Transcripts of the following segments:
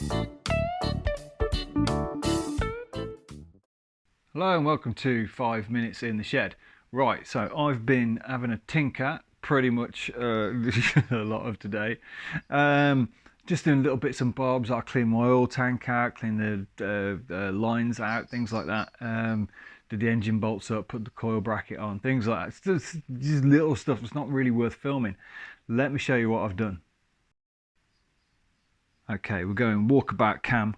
Hello and welcome to 5 Minutes in the Shed. Right, so I've been having a tinker pretty much a lot of today. Just doing little bits and bobs. I clean my oil tank out, clean the lines out, things like that. Did the engine bolts up, put the coil bracket on, things like that. It's just little stuff that's not really worth filming. Let me show you what I've done. Okay, we're going walkabout cam.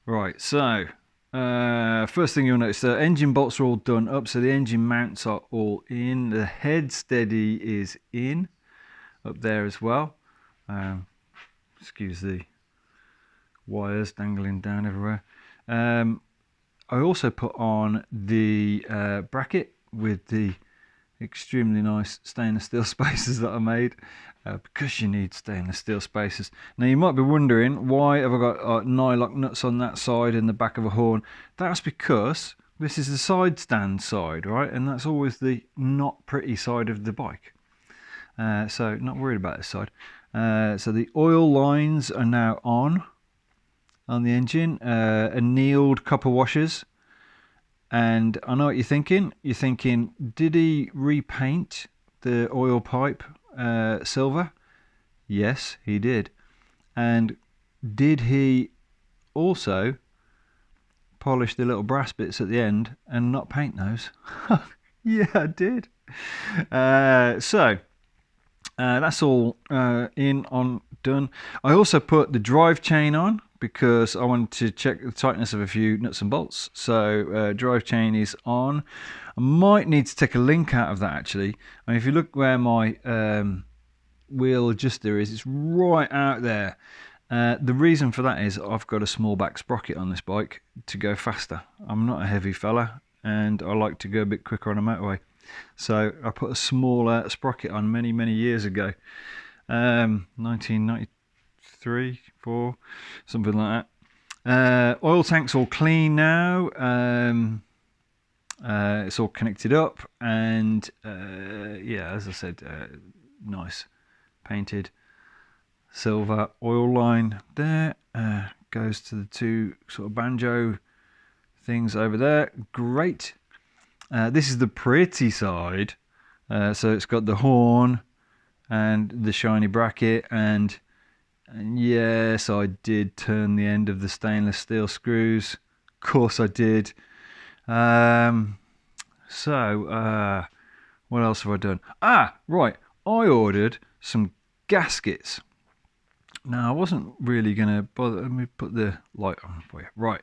Right, so first thing you'll notice, the engine bolts are all done up, so the engine mounts are all in. The head steady is in up there as well. Excuse the wires dangling down everywhere. I also put on the bracket with the extremely nice stainless steel spacers that I made, because you need stainless steel spacers. Now you might be wondering, why have I got nylock nuts on that side and the back of a horn? That's because this is the side stand side, right? And that's always the not pretty side of the bike. So not worried about this side. So the oil lines are now on the engine, annealed copper washers. And I know what you're thinking. You're thinking, did he repaint the oil pipe silver? Yes, he did. And did he also polish the little brass bits at the end and not paint those? Yeah, I did. So that's all in on done. I also put the drive chain on because I wanted to check the tightness of a few nuts and bolts. So drive chain is on. I might need to take a link out of that actually. I mean, if you look where my wheel adjuster is, it's right out there. The reason for that is I've got a small back sprocket on this bike to go faster. I'm not a heavy fella and I like to go a bit quicker on a motorway. So I put a smaller sprocket on many years ago, 1993, 4, something like that. Oil tank's all clean now. It's all connected up, and yeah, as I said, nice painted silver oil line there. Goes to the two sort of banjo things over there. Great. This is the pretty side, so it's got the horn and the shiny bracket, and yes, I did turn the end of the stainless steel screws. Of course I did. So what else have I done? Right, I ordered some gaskets. Now I wasn't really going to bother. Let me put the light on for you. Right,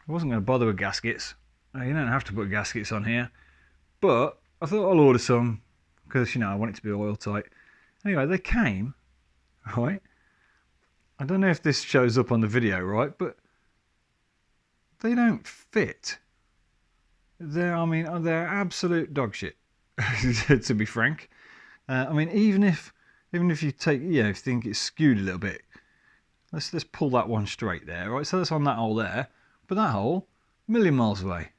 I wasn't going to bother with gaskets. You don't have to put gaskets on here, but I thought I'll order some because, you know, I want it to be oil tight. Anyway, they came, right? I don't know if this shows up on the video, right? But they don't fit. They're absolute dog shit, to be frank. I mean, even if you take, you know, if you think it's skewed a little bit, let's pull that one straight there, right? So that's on that hole there, but that hole, a million miles away.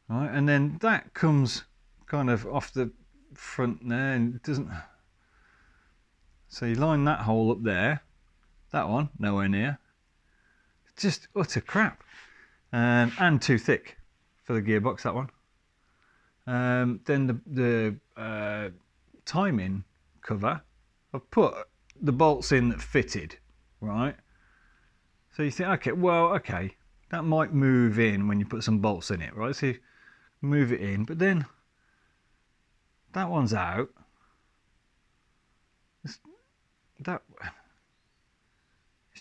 Right, and then that comes kind of off the front there and it doesn't. So you line that hole up there, that one nowhere near. Just utter crap, and too thick for the gearbox, that one. Then the timing cover, I've put the bolts in that fitted, right? So you think, okay, that might move in when you put some bolts in it, right? So you move it in, but then that one's out. It's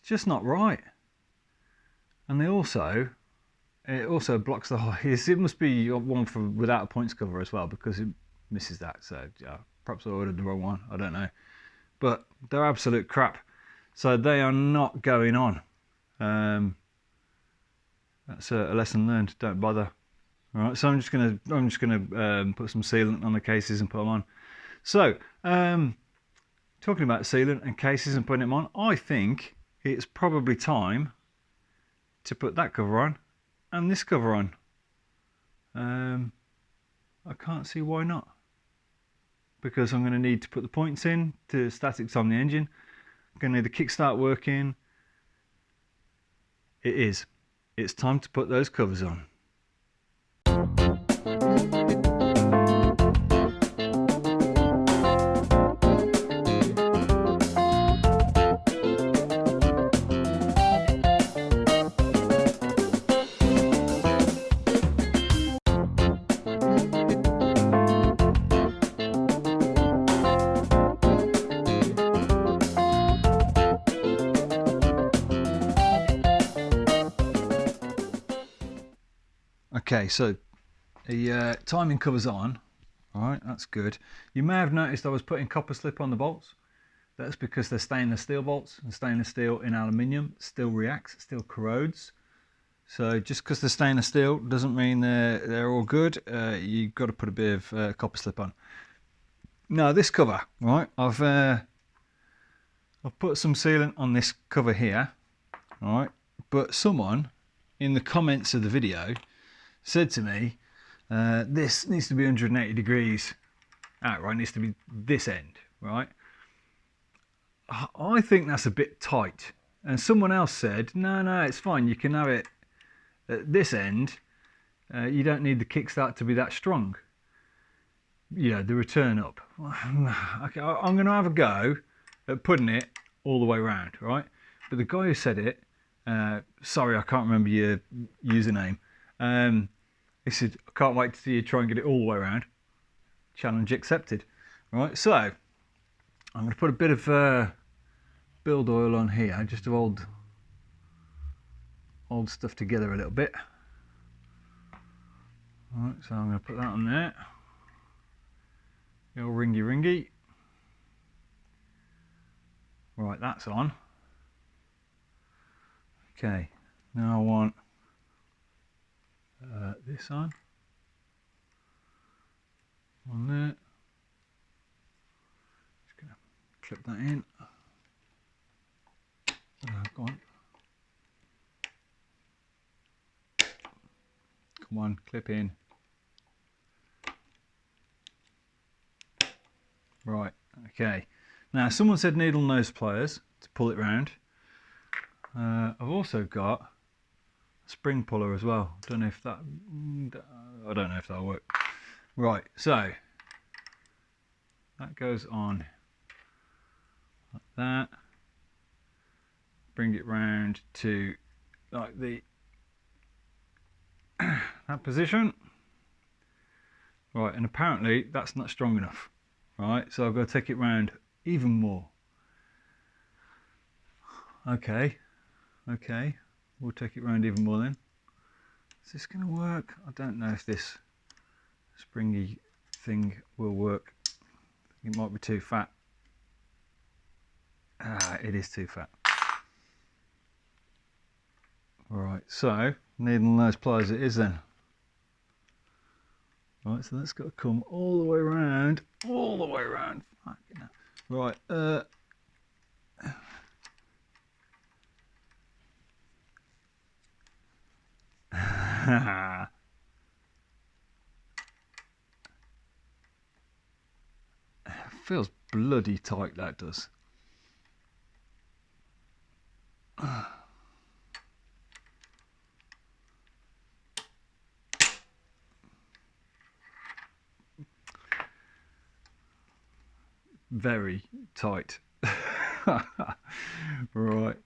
just not right. And it also blocks the hole. It must be one for without a points cover as well, because it misses that. So yeah, perhaps I ordered the wrong one, I don't know. But they're absolute crap. So they are not going on. That's a lesson learned. Don't bother. All right, so I'm just gonna put some sealant on the cases and put them on. So talking about sealant and cases and putting them on, I think it's probably time to put that cover on and this cover on. I can't see why not, because I'm going to need to put the points in to statics on the engine. I'm going to need the kickstart working. it is. It's time to put those covers on. Okay, so the timing cover's on. All right, that's good. You may have noticed I was putting copper slip on the bolts. That's because they're stainless steel bolts, and stainless steel in aluminium still reacts, still corrodes. So just because they're stainless steel doesn't mean they're all good. You've got to put a bit of copper slip on. Now this cover, right? I've put some sealant on this cover here, all right? But someone in the comments of the video said to me, this needs to be 180 degrees out, right? It needs to be this end, right? I think that's a bit tight. And someone else said, no, it's fine. You can have it at this end. You don't need the kickstart to be that strong. Yeah, the return up. Okay, I'm going to have a go at putting it all the way around, right? But the guy who said it, sorry, I can't remember your username. He said, I can't wait to see you try and get it all the way around. Challenge accepted. Right, so I'm going to put a bit of build oil on here, just to hold stuff together a little bit. Right, so I'm going to put that on there. Little ringy. Right, that's on. Okay, now I want this on there. Just gonna clip that in. Go on. Come on, clip in. Right, okay. Now someone said needle nose pliers to pull it round. I've also got a spring puller as well. I don't know if that'll work. Right, so that goes on like that. Bring it round to like that position. Right, and apparently that's not strong enough. Right, so I've got to take it round even more. Okay, we'll take it round even more then. Is this going to work? I don't know if this springy thing will work. It might be too fat. It is too fat. Right, so needle nose pliers it is then. Right, so that's got to come all the way around. Right, feels bloody tight, that does. Very tight. Right.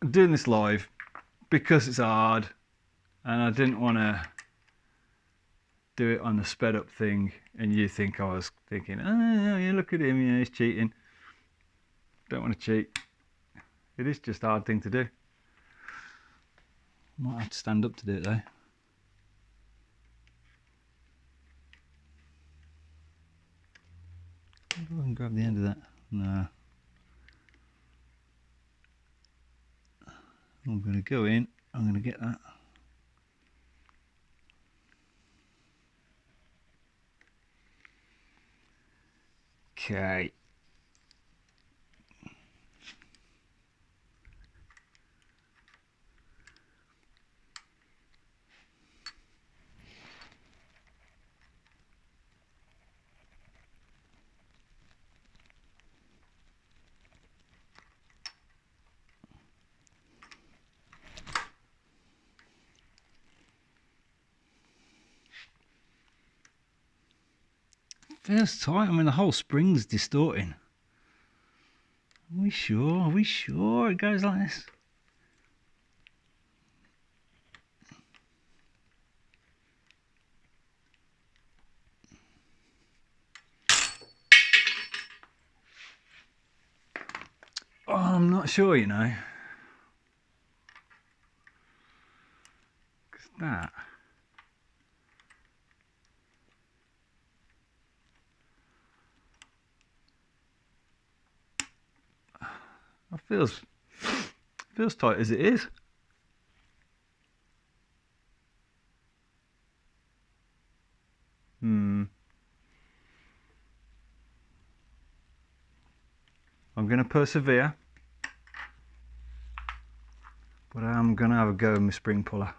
I'm doing this live because it's hard and I didn't want to do it on the sped up thing and you think I was thinking, oh yeah, look at him, yeah, he's cheating. Don't want to cheat. It is just a hard thing to do. Might have to stand up to do it though. I can grab the end of that. No. I'm going to go in. I'm going to get that. Okay. Feels tight. I mean, the whole spring's distorting. Are we sure? Are we sure it goes like this? Oh, I'm not sure, you know. 'Cause that. It feels tight as it is. I'm going to persevere, but I'm going to have a go with my spring puller.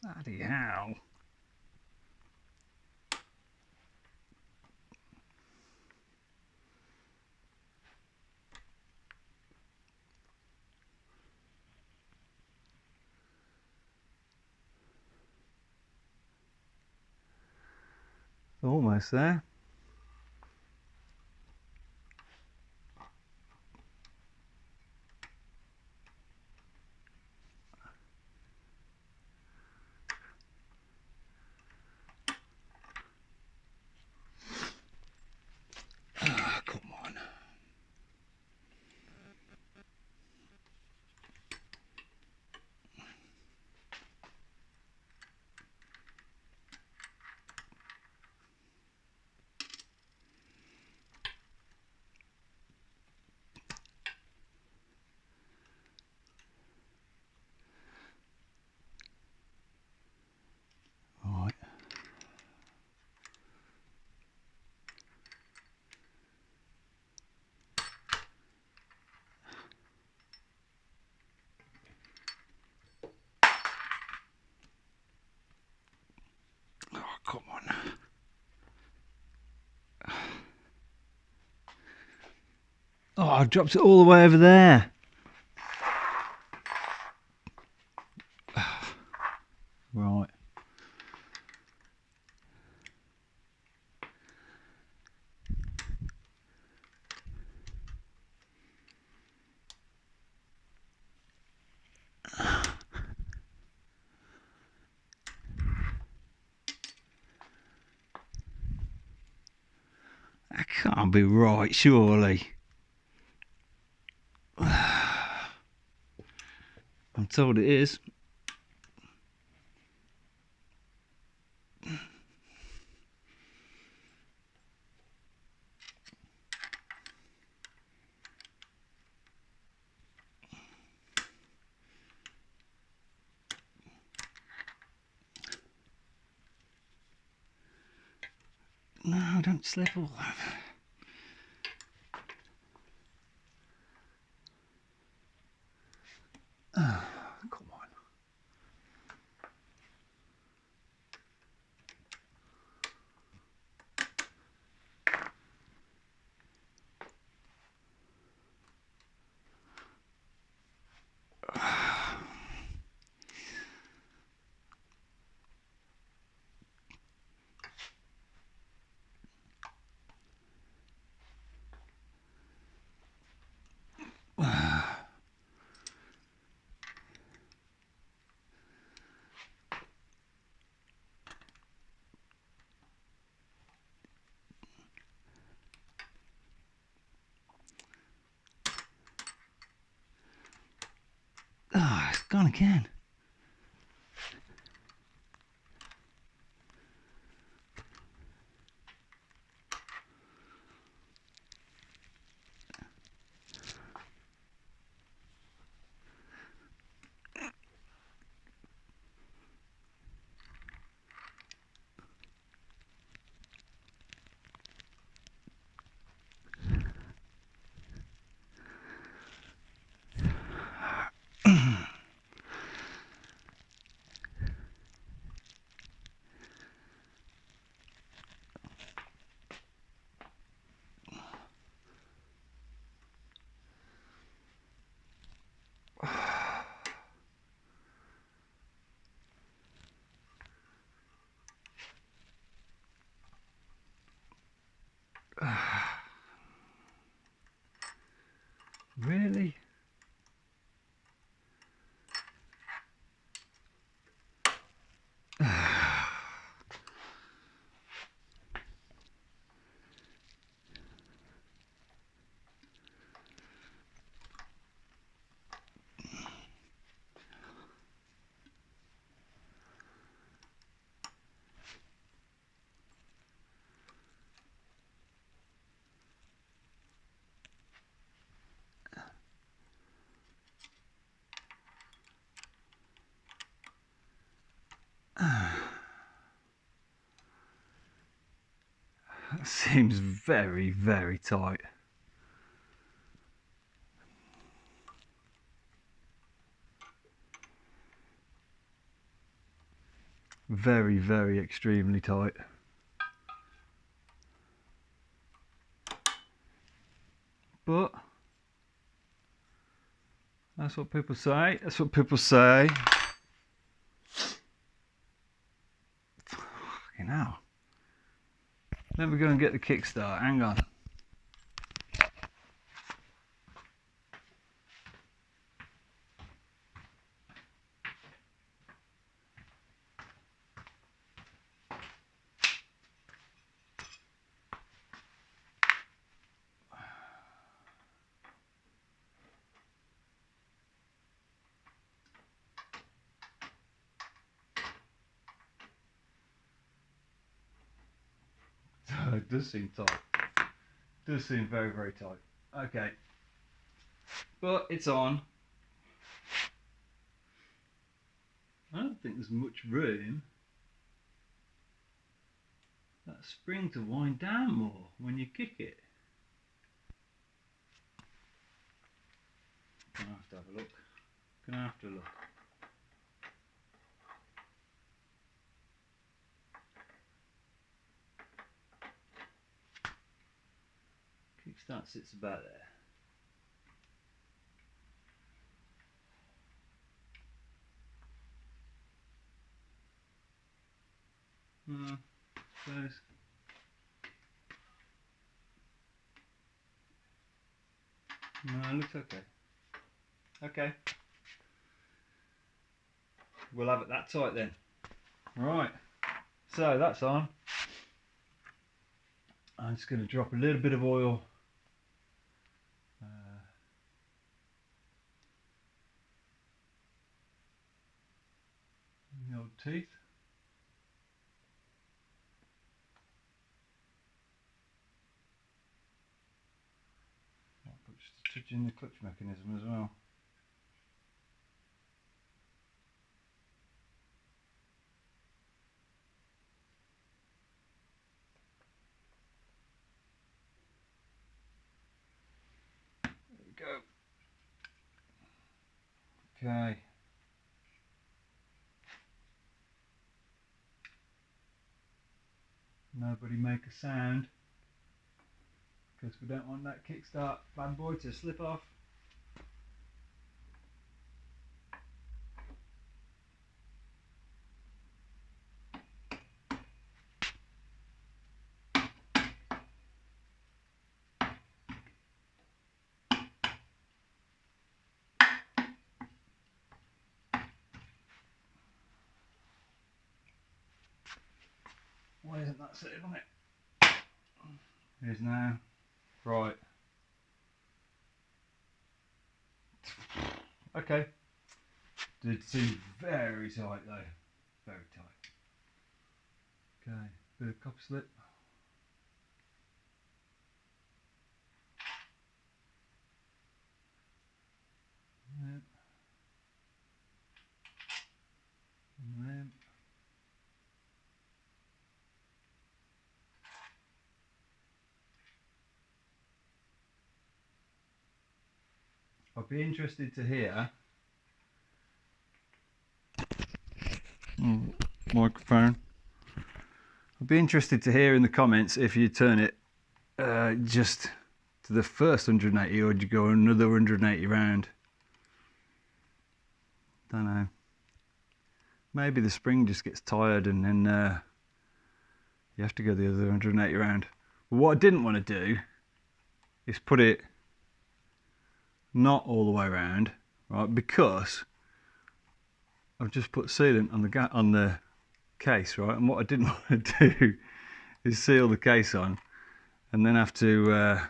Bloody hell. Almost there. Oh, come on. All right. Oh, come on. Oh, I dropped it all the way over there. Right. That can't be right, surely. I'm told it is. No, don't slip all over. Oh, come on. Oh, it's gone again. That seems very, very tight. Very, very extremely tight. But that's what people say. That's what people say. Fucking hell. Then we're going to get the Kickstart. Hang on. It does seem tight. It does seem very, very tight. Okay. But it's on. I don't think there's much room that spring to wind down more when you kick it. Gonna have to have a look. Gonna have to look. Kickstart sits about there. Suppose. No, it looks okay. Okay. We'll have it that tight then. Right. So that's on. I'm just going to drop a little bit of oil in the old teeth. Just touching the clutch mechanism as well. There we go. Okay. Nobody make a sound, because we don't want that Kickstart bad boy to slip off. Why isn't that sitting on it? It is now. Right. Okay. Did seem very tight though. Very tight. Okay. Bit of copper slip. Yep. And then. I'd be interested to hear. Microphone. I'd be interested to hear in the comments if you turn it just to the first 180 or do you go another 180 round. Don't know. Maybe the spring just gets tired and then you have to go the other 180 round. But what I didn't want to do is put it not all the way around, right? Because I've just put sealant on the case, right? And what I didn't want to do is seal the case on and then have to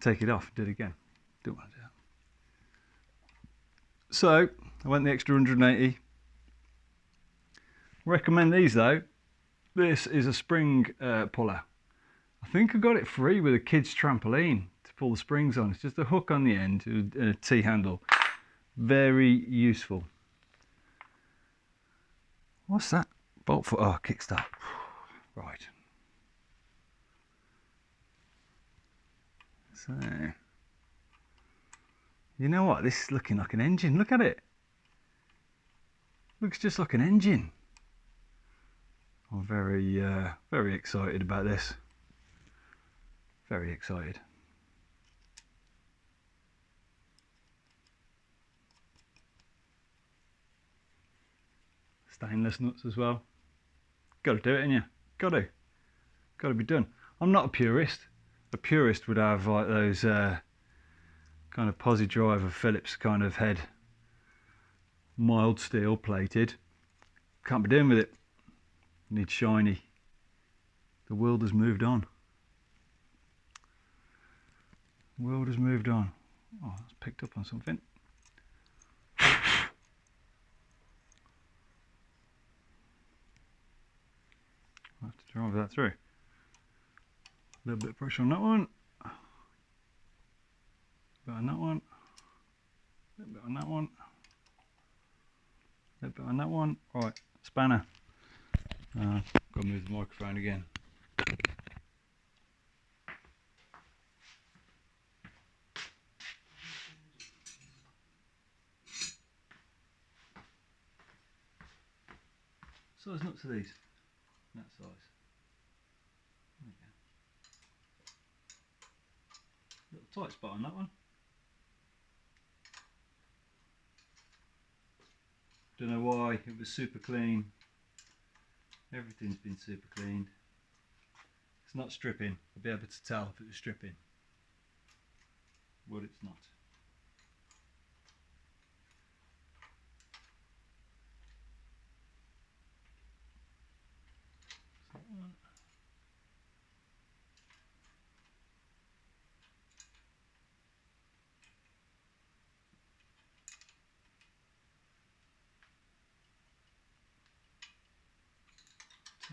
take it off and do it again. Don't want to do that. So I went the extra 180. Recommend these though. This is a spring puller. I think I got it free with a kid's trampoline to pull the springs on. It's just a hook on the end and a T-handle. Very useful. What's that? Bolt for, oh, kickstart. Right. So, you know what? This is looking like an engine. Look at it. Looks just like an engine. I'm very excited about this. Very excited. Stainless nuts as well. Got to do it, ain't you? Got to be done. I'm not a purist. A purist would have like those kind of posi driver Phillips kind of head, mild steel plated. Can't be doing with it. Need shiny. The world has moved on. The world has moved on. Oh, that's picked up on something. I'll have to drive that through. A little bit of pressure on that one. A bit on that one. A little bit on that one. A little bit on that one. Right, spanner. Got to move the microphone again. Size nuts are these? That size. There we go. Little tight spot on that one. Don't know why, it was super clean. Everything's been super cleaned. It's not stripping. I'll be able to tell if it was stripping. But it's not.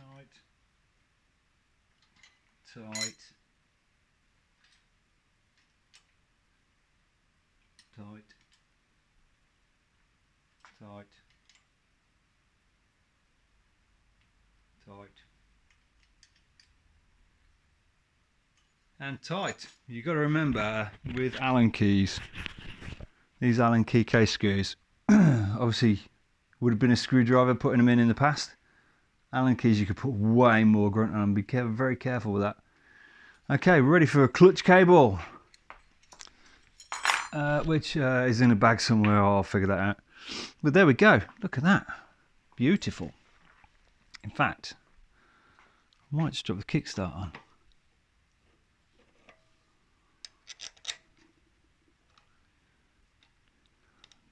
Tight, tight, tight, tight, tight, and tight. You've got to remember with Allen keys, these Allen key case screws, obviously would have been a screwdriver putting them in the past. Allen keys, you could put way more grunt on them. Be very careful with that. Okay, we're ready for a clutch cable, which is in a bag somewhere. I'll figure that out. But there we go. Look at that. Beautiful. In fact, I might just drop the kickstart on.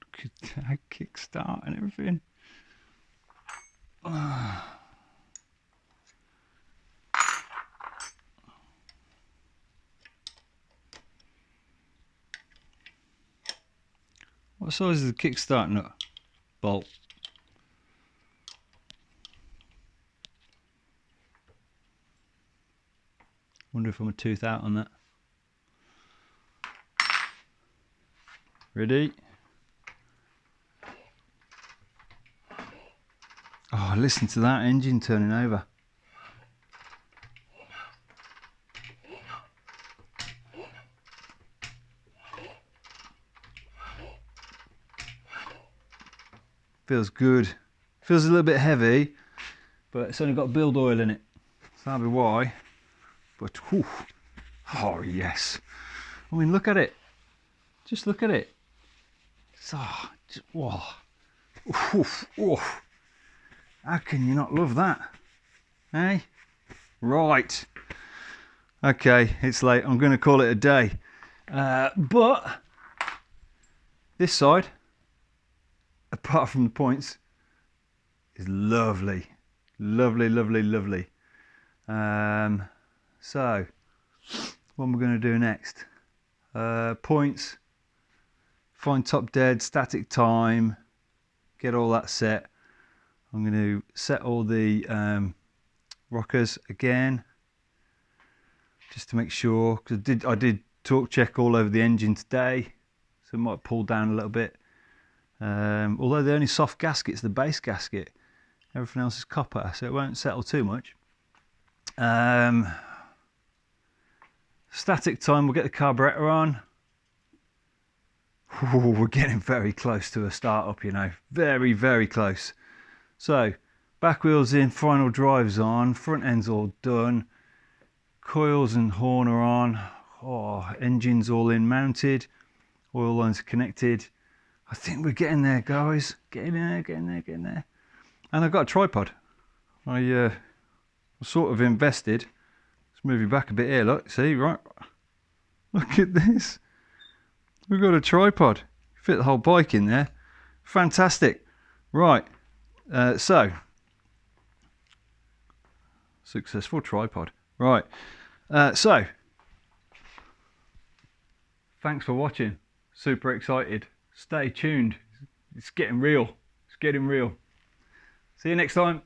Look at that kickstart and everything. What size is the kickstart nut? Bolt. Wonder if I'm a tooth out on that. Ready? Oh, listen to that engine turning over. Feels good. Feels a little bit heavy, but it's only got build oil in it. So that'll be why. But whew, oh yes. I mean, look at it. Just look at it. So, just, whoa. Oof, oof. How can you not love that? Hey? Right. Okay, it's late. I'm going to call it a day. But this side, apart from the points, is lovely. Lovely, lovely, lovely. So, what am I going to do next? Points, find top dead, static time, get all that set. I'm going to set all the rockers again, just to make sure, because I did torque check all over the engine today, so it might pull down a little bit. Although the only soft gasket's the base gasket, Everything else is copper, so it won't settle too much. Static time, we'll get the carburetor on. Ooh, we're getting very close to a start up, you know, very, very close. So, back wheels in, final drive's on, front end's all done, coils and horn are on, engine's all in mounted, oil lines are connected. I think we're getting there, guys. Getting there. And I've got a tripod. I sort of invested. Let's move you back a bit here, look, see, right? Look at this. We've got a tripod. Fit the whole bike in there. Fantastic. Right. So, successful tripod. Right. So, thanks for watching. Super excited. Stay tuned. It's getting real. It's getting real. See you next time.